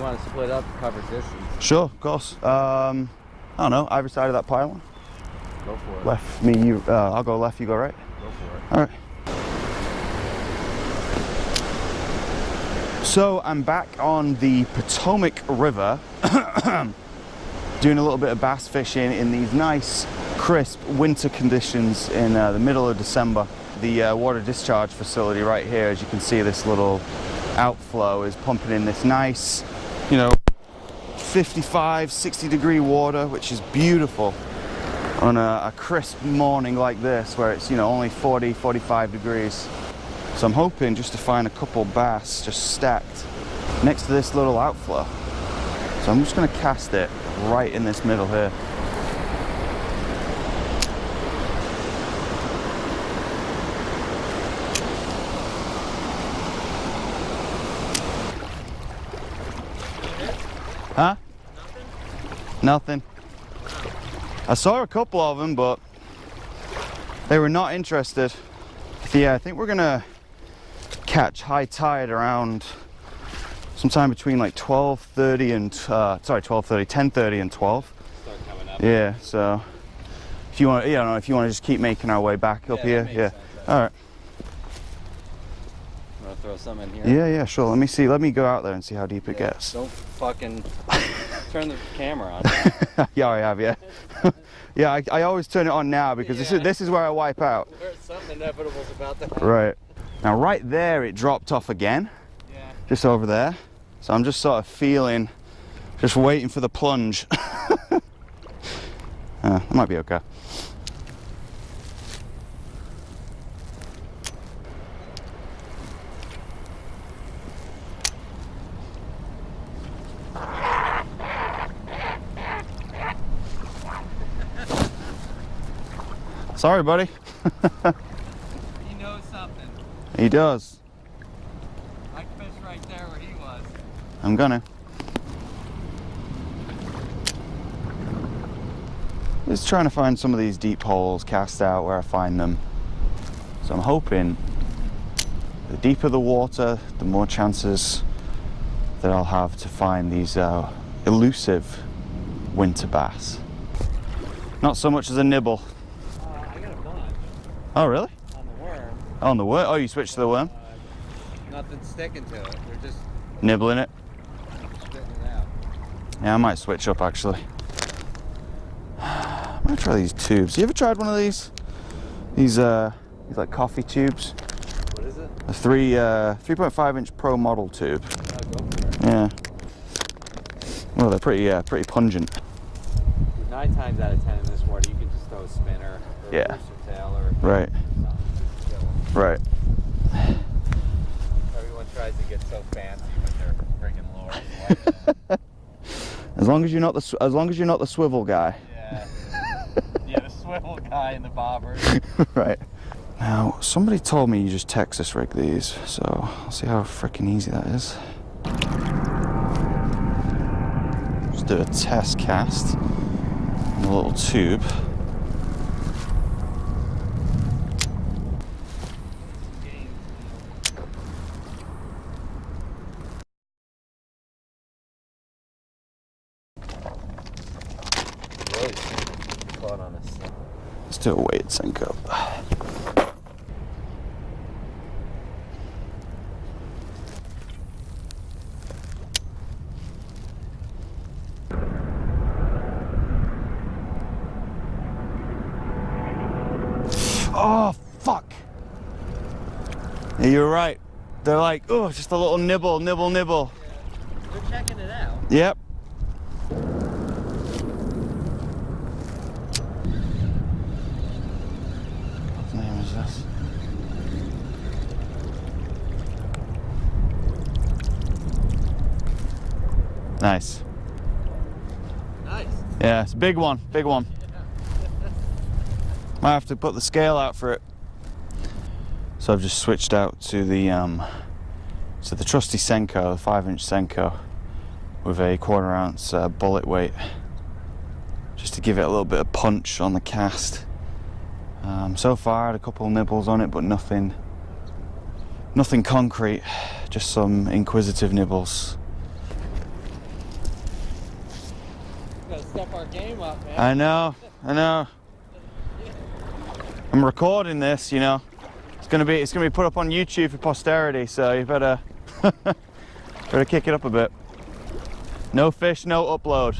You want to split up, cover distance? Sure, of course. I don't know, either side of that pylon. Go for it. Left, me, you. I'll go left, you go right. Go for it. All right. So I'm back on the Potomac River, doing a little bit of bass fishing in these nice, crisp winter conditions in the middle of December. The water discharge facility right here, as you can see, this little outflow is pumping in this nice, you know, 55, 60 degree water, which is beautiful on a crisp morning like this, where it's, you know, only 40, 45 degrees. So I'm hoping just to find a couple bass just stacked next to this little outflow. So I'm just going to cast it right in this middle here. Huh? Nothing. I saw a couple of them, but they were not interested. Yeah, I think we're gonna catch high tide around sometime between like 12:30 and 10:30 and 12. Start coming up. Yeah, so if you want, you know, if you want to just keep making our way back up here, yeah. All right. Want to throw some in here? Yeah, yeah, sure. Let me see. Let me go out there and see how deep it gets. Don't fucking turn the camera on. Yeah, I have. Yeah. Yeah, I always turn it on now because this is where I wipe out. Something inevitable is about to happen. Right. Now right there it dropped off again. Yeah. Just over there. So I'm just sort of feeling, just waiting for the plunge. That might be okay. Sorry, buddy. He knows something. He does. I fished right there where he was. I'm gonna. Just trying to find some of these deep holes, cast out where I find them. So I'm hoping the deeper the water, the more chances that I'll have to find these elusive winter bass. Not so much as a nibble. Oh, really? On the worm. Oh, on the worm? Oh, you switched to the worm? Nothing's sticking to it. They're just Nibbling it? spitting it out. Yeah, I might switch up actually. I'm gonna try these tubes. You ever tried one of these? These like coffee tubes? What is it? A 3.5 inch Pro model tube. I'll go for it. Yeah. Well, they're pretty pungent. 9 times out of 10 in this water, you can just throw a spinner or Yeah. a rooster tail or Right. something. Just kill 'em. Right. Everyone tries to get so fancy with their friggin' lures. As long as you're not the swivel guy. Yeah. Yeah, the swivel guy and the bobbers. Right. Now, somebody told me you just Texas rig these, so I'll see how freaking easy that is. Just do a test cast in a little tube. Really caught on this. Let's do a weighted Senko. Oh, fuck. Yeah, you're right. They're like, oh, just a little nibble. Yeah. They're checking it out. Yep. What name is this? Nice. Nice. Yeah, it's a big one, big one. Might have to put the scale out for it. So I've just switched out to the trusty Senko, the 5-inch Senko, with a 1/4 ounce bullet weight, just to give it a little bit of punch on the cast. So far I had a couple of nibbles on it, but nothing concrete, just some inquisitive nibbles. step our game up, man. I know. I'm recording this, you know. It's gonna be put up on YouTube for posterity, so you better better kick it up a bit. No fish, no upload.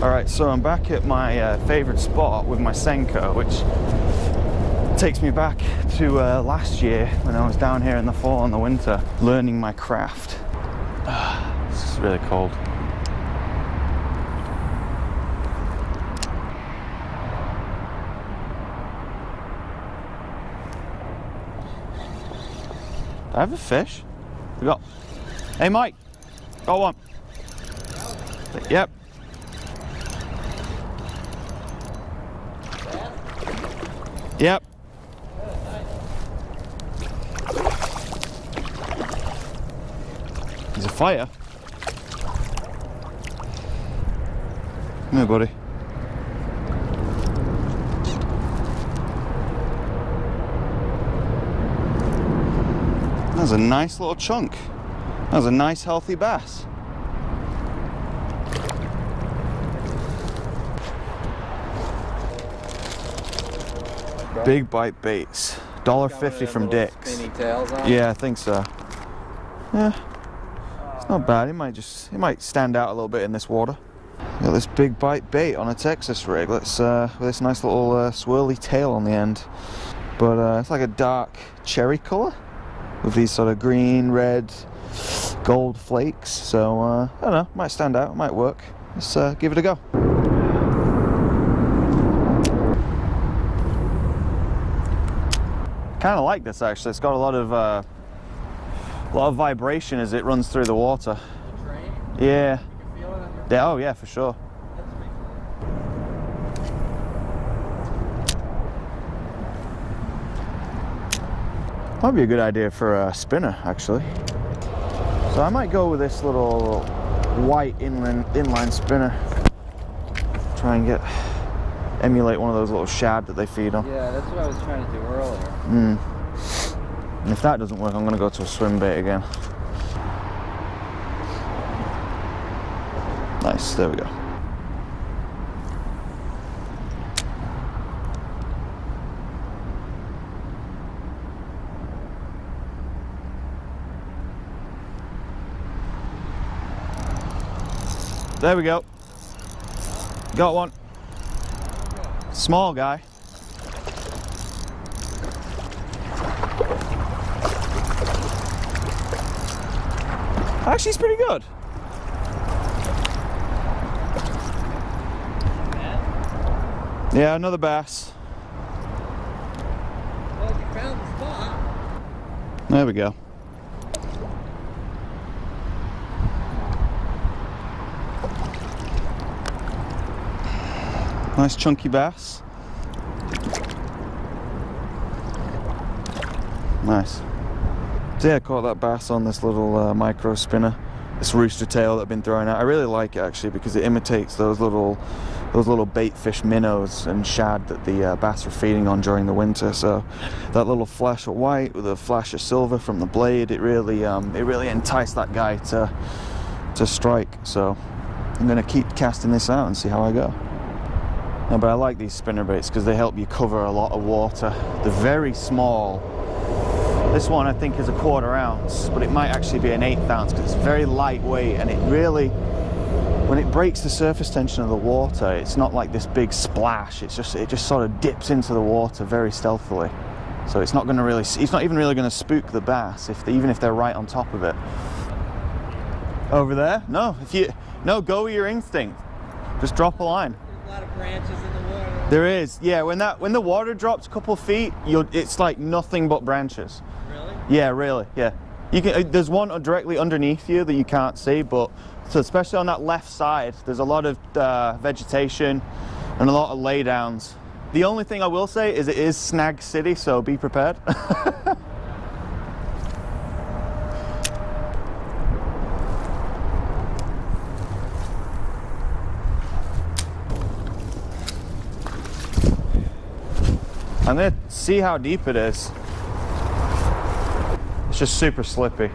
Alright, so I'm back at my favourite spot with my Senko, which takes me back to last year when I was down here in the fall and the winter learning my craft. This is really cold. Do I have a fish? We got. Hey Mike, got one. Yep. Yep. There's a fire. Come here, buddy. That's a nice little chunk. That was a nice healthy bass. Big bite baits. $1.50 from Dick's. Spinny tails on. Yeah, I think so. Yeah, it's not bad. It might stand out a little bit in this water. Got this big bite bait on a Texas rig. Let's with this nice little swirly tail on the end. But it's like a dark cherry color with these sort of green, red, gold flakes. So I don't know. Might stand out. Might work. Let's give it a go. Kind of like this actually. It's got a lot of vibration as it runs through the water. Train? Yeah. You can feel it on your... Yeah. Oh yeah, for sure. That's pretty cool. Might be a good idea for a spinner actually. So I might go with this little white inline spinner. Try and emulate one of those little shad that they feed on. Yeah, that's what I was trying to do earlier. And if that doesn't work, I'm going to go to a swim bait again. Nice, there we go. There we go. Got one. Small guy. Actually, it's pretty good. Yeah, another bass. Well, you found the spot. There we go. Nice chunky bass. Nice. So yeah, I caught that bass on this little micro spinner, this rooster tail that I've been throwing out. I really like it actually because it imitates those little bait fish minnows and shad that the bass are feeding on during the winter. So that little flash of white with a flash of silver from the blade, it really enticed that guy to strike. So I'm gonna keep casting this out and see how I go. No, but I like these spinner baits because they help you cover a lot of water. They're very small. This one I think is a 1/4 ounce, but it might actually be an 1/8 ounce because it's very lightweight, and it really, when it breaks the surface tension of the water, it's not like this big splash. It just sort of dips into the water very stealthily. So it's not even really going to spook the bass even if they're right on top of it. Over there? No, go with your instinct. Just drop a line. There's a lot of branches in the water. There is, yeah. When the water drops a couple feet, it's like nothing but branches. Really? Yeah, really, yeah. There's one directly underneath you that you can't see, but so especially on that left side, there's a lot of vegetation and a lot of laydowns. The only thing I will say is it is Snag City, so be prepared. I'm gonna see how deep it is. It's just super slippy.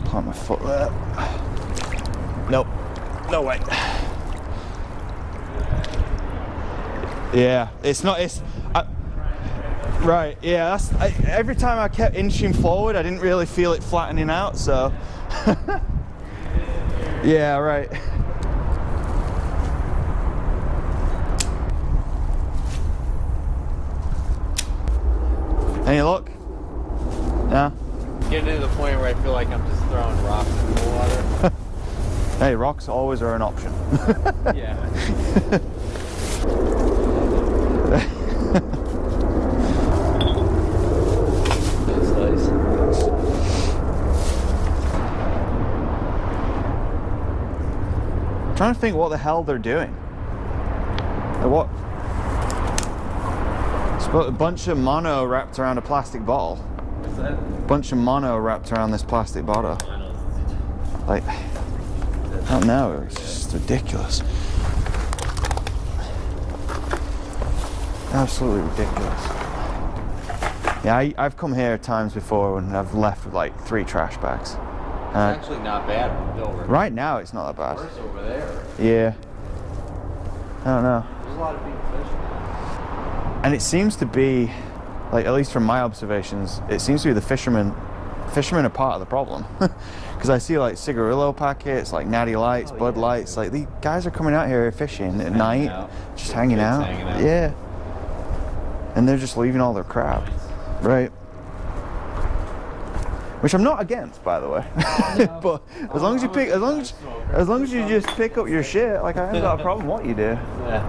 plant my foot there. Nope, no way. Yeah, it's not, right, yeah, every time I kept inching forward, I didn't really feel it flattening out, so. Yeah, right. Any luck? Yeah? Getting to the point where I feel like I'm just throwing rocks in the water. Hey, rocks always are an option. Yeah. Trying to think what the hell they're doing. What? It's a bunch of mono wrapped around a plastic bottle. What's that? Bunch of mono wrapped around this plastic bottle. Like, I don't know, it's just ridiculous. Absolutely ridiculous. Yeah, I've come here times before and I've left with like 3 trash bags. It's actually not bad over. Right now it's not that bad. Worse over there. Yeah. I don't know. There's a lot of big fish. And it seems to be, like, at least from my observations, it seems to be the fishermen are part of the problem. Because I see like cigarillo packets, like natty lights, Bud Lights, like these guys are coming out here fishing at night, just hanging out. Yeah. And they're just leaving all their crap. Right. Which I'm not against, by the way. No. But as long as you just pick up your shit, like I haven't got a problem what you do. Yeah.